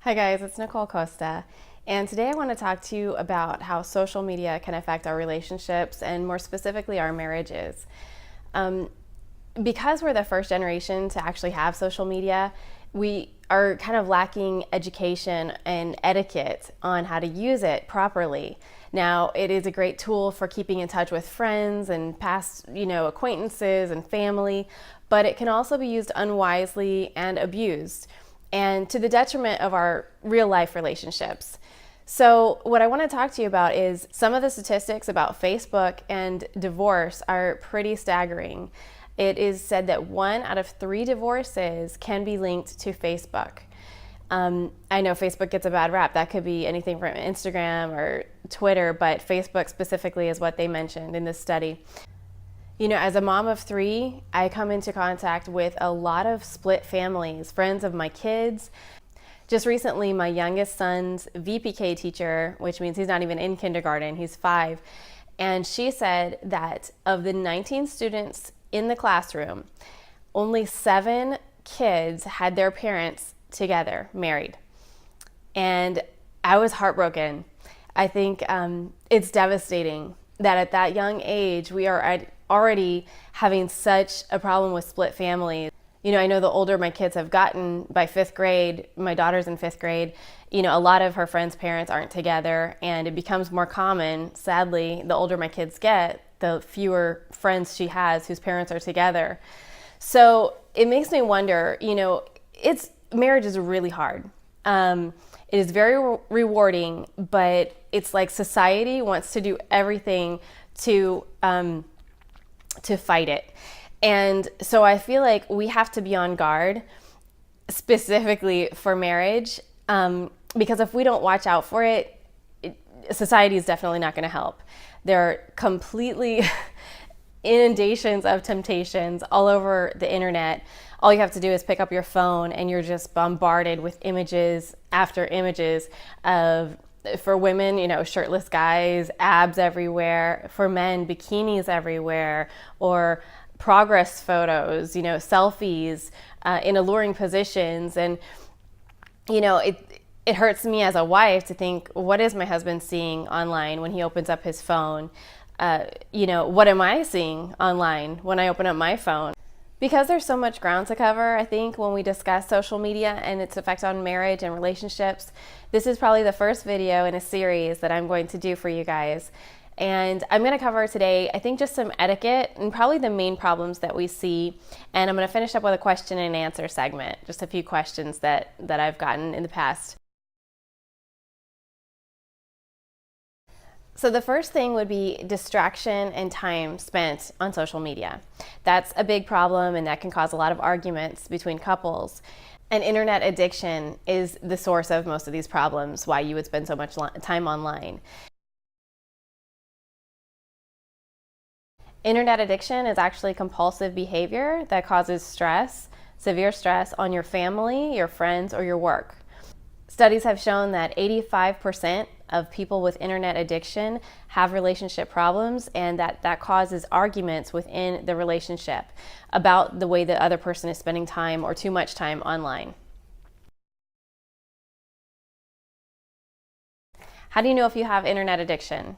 Hi guys, it's Nicole Costa, and today I want to talk to you about how social media can affect our relationships and more specifically our marriages. Um, because we're the first generation to actually have social media, we are kind of lacking education and etiquette on how to use it properly. Now, it is a great tool for keeping in touch with friends and past, acquaintances and family, but it can also be used unwisely and abused, and to the detriment of our real life relationships. So, what I want to talk to you about is some of the statistics about Facebook and divorce are pretty staggering. It is said that 1 out of 3 divorces can be linked to Facebook. I know Facebook gets a bad rap. That could be anything from Instagram or Twitter, but Facebook specifically is what they mentioned in this study. As a mom of 3, I come into contact with a lot of split families, friends of my kids. Just recently, my youngest son's VPK teacher, which means he's not even in kindergarten, he's 5, and she said that of the 19 students in the classroom, only 7 kids had their parents together, married. And I was heartbroken. I think it's devastating that at that young age, we are already having such a problem with split families. I know the older my kids have gotten, by 5th grade, my daughter's in 5th grade, a lot of her friends' parents aren't together, and it becomes more common, sadly, the older my kids get, the fewer friends she has whose parents are together. So it makes me wonder, marriage is really hard. It is very rewarding, but it's like society wants to do everything to fight it. And so I feel like we have to be on guard specifically for marriage, because if we don't watch out for it, society is definitely not going to help. There are completely inundations of temptations all over the internet. All you have to do is pick up your phone and you're just bombarded with images after images of, for women, shirtless guys, abs everywhere. For men, bikinis everywhere, or progress photos, selfies in alluring positions. And, it hurts me as a wife to think, what is my husband seeing online when he opens up his phone? What am I seeing online when I open up my phone? Because there's so much ground to cover, I think, when we discuss social media and its effect on marriage and relationships, this is probably the first video in a series that I'm going to do for you guys. And I'm going to cover today, I think, just some etiquette and probably the main problems that we see. And I'm going to finish up with a question and answer segment, just a few questions that I've gotten in the past. So the first thing would be distraction and time spent on social media. That's a big problem, and that can cause a lot of arguments between couples. And internet addiction is the source of most of these problems, why you would spend so much time online. Internet addiction is actually compulsive behavior that causes stress, severe stress on your family, your friends, or your work. Studies have shown that 85% of people with internet addiction have relationship problems, and that causes arguments within the relationship about the way the other person is spending time or too much time online. How do you know if you have internet addiction?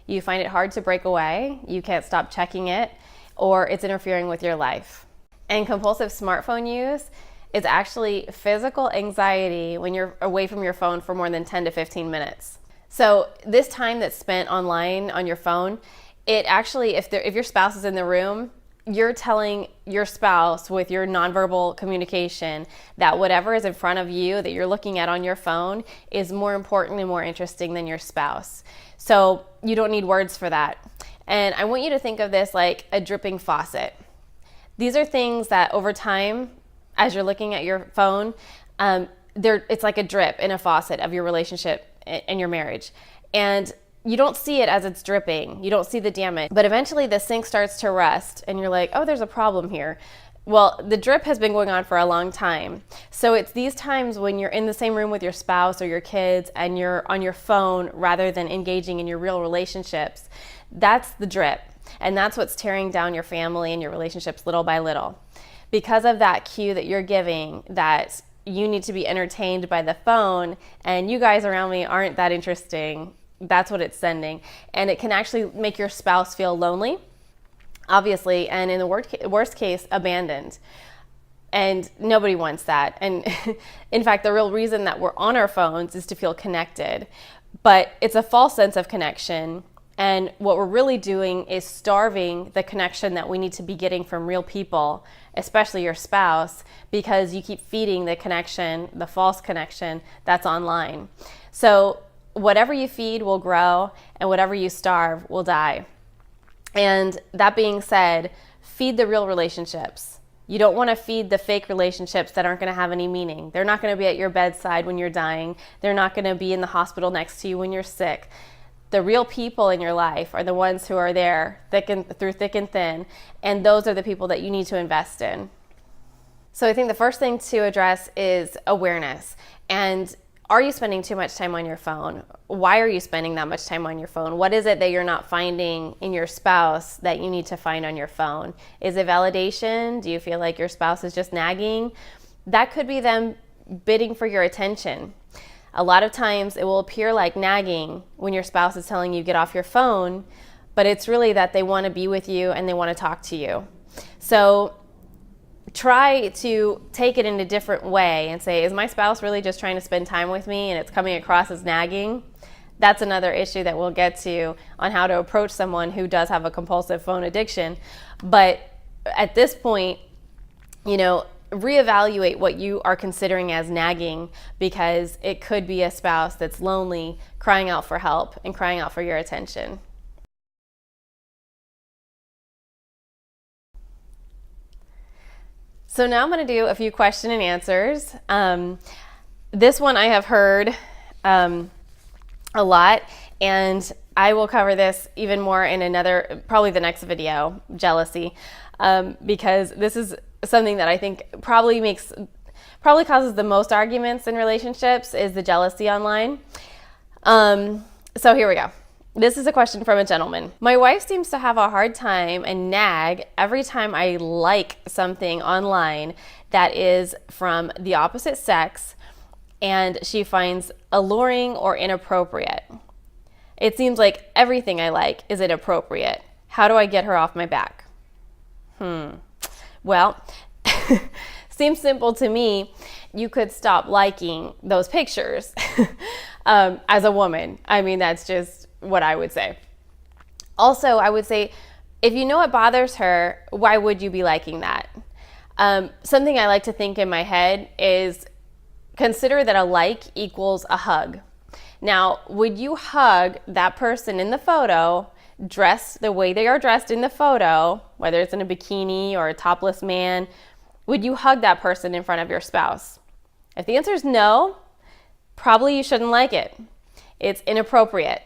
You find it hard to break away, you can't stop checking it, or it's interfering with your life. And compulsive smartphone use is actually physical anxiety when you're away from your phone for more than 10 to 15 minutes. So this time that's spent online on your phone, it actually, if your spouse is in the room, you're telling your spouse with your nonverbal communication that whatever is in front of you that you're looking at on your phone is more important and more interesting than your spouse. So you don't need words for that. And I want you to think of this like a dripping faucet. These are things that over time, as you're looking at your phone, it's like a drip in a faucet of your relationship and your marriage. And you don't see it as it's dripping. You don't see the damage. But eventually the sink starts to rust and you're like, oh, there's a problem here. Well, the drip has been going on for a long time. So it's these times when you're in the same room with your spouse or your kids and you're on your phone rather than engaging in your real relationships. That's the drip. And that's what's tearing down your family and your relationships little by little. Because of that cue that you're giving, that you need to be entertained by the phone, and you guys around me aren't that interesting. That's what it's sending. And it can actually make your spouse feel lonely, obviously, and in the worst case, abandoned. And nobody wants that. And in fact, the real reason that we're on our phones is to feel connected. But it's a false sense of connection. And what we're really doing is starving the connection that we need to be getting from real people, especially your spouse, because you keep feeding the connection, the false connection that's online. So whatever you feed will grow, and whatever you starve will die. And that being said, feed the real relationships. You don't want to feed the fake relationships that aren't going to have any meaning. They're not going to be at your bedside when you're dying. They're not going to be in the hospital next to you when you're sick. The real people in your life are the ones who are there through thick and thin, and those are the people that you need to invest in. So I think the first thing to address is awareness. And are you spending too much time on your phone? Why are you spending that much time on your phone? What is it that you're not finding in your spouse that you need to find on your phone? Is it validation? Do you feel like your spouse is just nagging? That could be them bidding for your attention. A lot of times it will appear like nagging when your spouse is telling you get off your phone, but it's really that they want to be with you and they want to talk to you. So try to take it in a different way and say, is my spouse really just trying to spend time with me and it's coming across as nagging? That's another issue that we'll get to on how to approach someone who does have a compulsive phone addiction. But at this point, reevaluate what you are considering as nagging, because it could be a spouse that's lonely, crying out for help and crying out for your attention. So now I'm going to do a few question and answers. This one I have heard a lot, and I will cover this even more in probably the next video, jealousy, because this is something that I think probably causes the most arguments in relationships, is the jealousy online. So here we go. This is a question from a gentleman. My wife seems to have a hard time and nag every time I like something online that is from the opposite sex, and she finds alluring or inappropriate. It seems like everything I like is inappropriate. How do I get her off my back? Well, seems simple to me. You could stop liking those pictures as a woman. I mean, that's just what I would say. Also, I would say, if you know it bothers her, why would you be liking that? Something I like to think in my head is, consider that a like equals a hug. Now, would you hug that person in the photo, dressed the way they are dressed in the photo, whether it's in a bikini or a topless man? Would you hug that person in front of your spouse? If the answer is no, probably you shouldn't like it. It's inappropriate.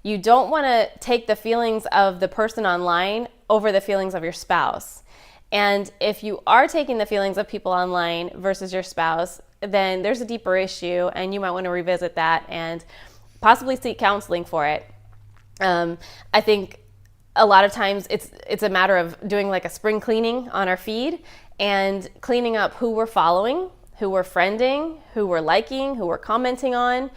You don't want to take the feelings of the person online over the feelings of your spouse. And if you are taking the feelings of people online versus your spouse, then there's a deeper issue, and you might want to revisit that and possibly seek counseling for it. I think a lot of times it's a matter of doing like a spring cleaning on our feed and cleaning up who we're following, who we're friending, who we're liking, who we're commenting on.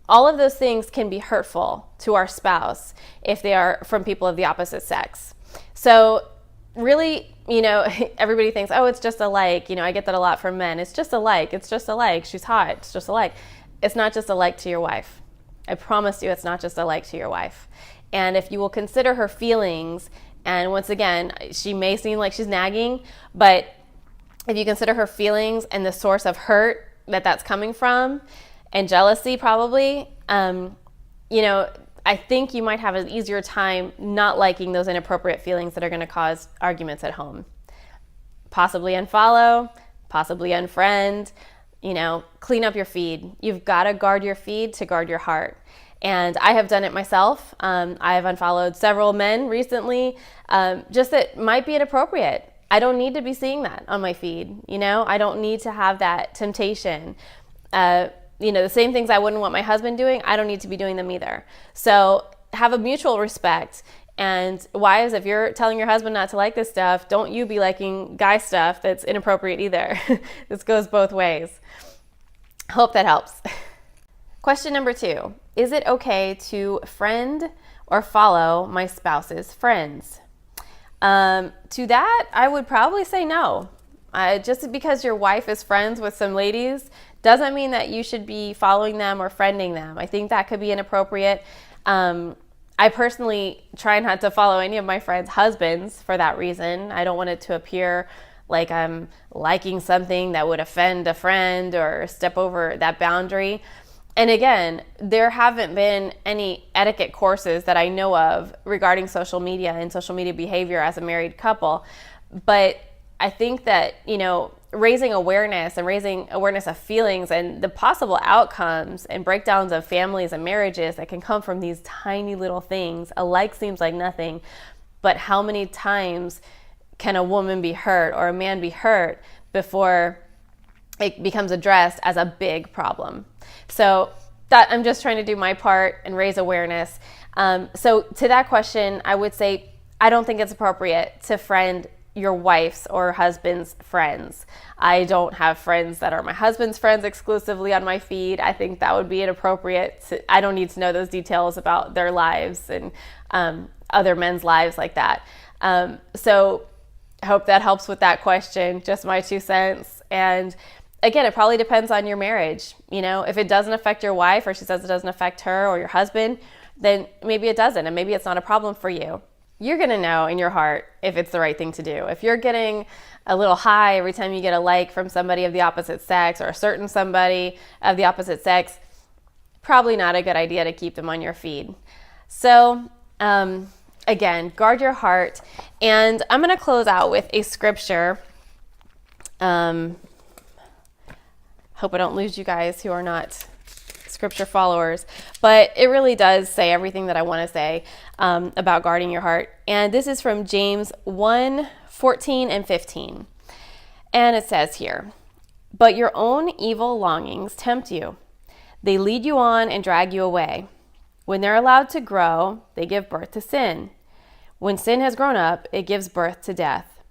All of those things can be hurtful to our spouse if they are from people of the opposite sex. So really, everybody thinks, oh, it's just a like. I get that a lot from men. It's just a like. It's just a like. She's hot. It's just a like. It's not just a like to your wife. I promise you, it's not just a like to your wife. And if you will consider her feelings, and once again, she may seem like she's nagging, but if you consider her feelings and the source of hurt that's coming from, and jealousy probably, I think you might have an easier time not liking those inappropriate feelings that are going to cause arguments at home. Possibly unfollow, possibly unfriend, clean up your feed. You've got to guard your feed to guard your heart. And I have done it myself. I have unfollowed several men recently, just that might be inappropriate. I don't need to be seeing that on my feed. I don't need to have that temptation. The same things I wouldn't want my husband doing, I don't need to be doing them either. So have a mutual respect. And wives, if you're telling your husband not to like this stuff, don't you be liking guy stuff that's inappropriate either. This goes both ways. Hope that helps. Question number 2. Is it okay to friend or follow my spouse's friends? To that, I would probably say no. Just because your wife is friends with some ladies doesn't mean that you should be following them or friending them. I think that could be inappropriate. I personally try not to follow any of my friends' husbands for that reason. I don't want it to appear like I'm liking something that would offend a friend or step over that boundary. And again, there haven't been any etiquette courses that I know of regarding social media and social media behavior as a married couple. But I think that, raising awareness of feelings and the possible outcomes and breakdowns of families and marriages that can come from these tiny little things. A like seems like nothing, but how many times can a woman be hurt or a man be hurt before it becomes addressed as a big problem? So that I'm just trying to do my part and raise awareness. So to that question, I would say I don't think it's appropriate to friend your wife's or husband's friends. I don't have friends that are my husband's friends exclusively on my feed. I think that would be inappropriate. I don't need to know those details about their lives and other men's lives like that. So I hope that helps with that question. Just my 2 cents. And again, it probably depends on your marriage. If it doesn't affect your wife or she says it doesn't affect her or your husband, then maybe it doesn't, and maybe it's not a problem for you. You're going to know in your heart if it's the right thing to do. If you're getting a little high every time you get a like from somebody of the opposite sex or a certain somebody of the opposite sex, probably not a good idea to keep them on your feed. So, again, guard your heart. And I'm going to close out with a scripture. Hope I don't lose you guys who are not scripture followers, but it really does say everything that I want to say about guarding your heart. And this is from James 1:14 and 15. And it says here, "But your own evil longings tempt you. They lead you on and drag you away. When they're allowed to grow, they give birth to sin. When sin has grown up, it gives birth to death."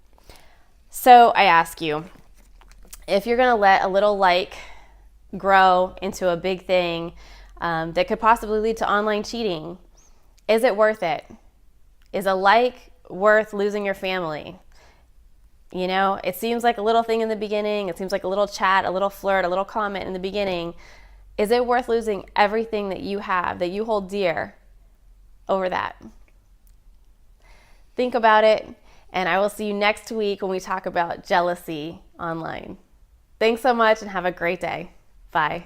So I ask you, if you're going to let a little like grow into a big thing that could possibly lead to online cheating, is it worth it? Is a like worth losing your family? It seems like a little thing in the beginning. It seems like a little chat, a little flirt, a little comment in the beginning. Is it worth losing everything that you have, that you hold dear, over that? Think about it, and I will see you next week when we talk about jealousy online. Thanks so much and have a great day. Bye.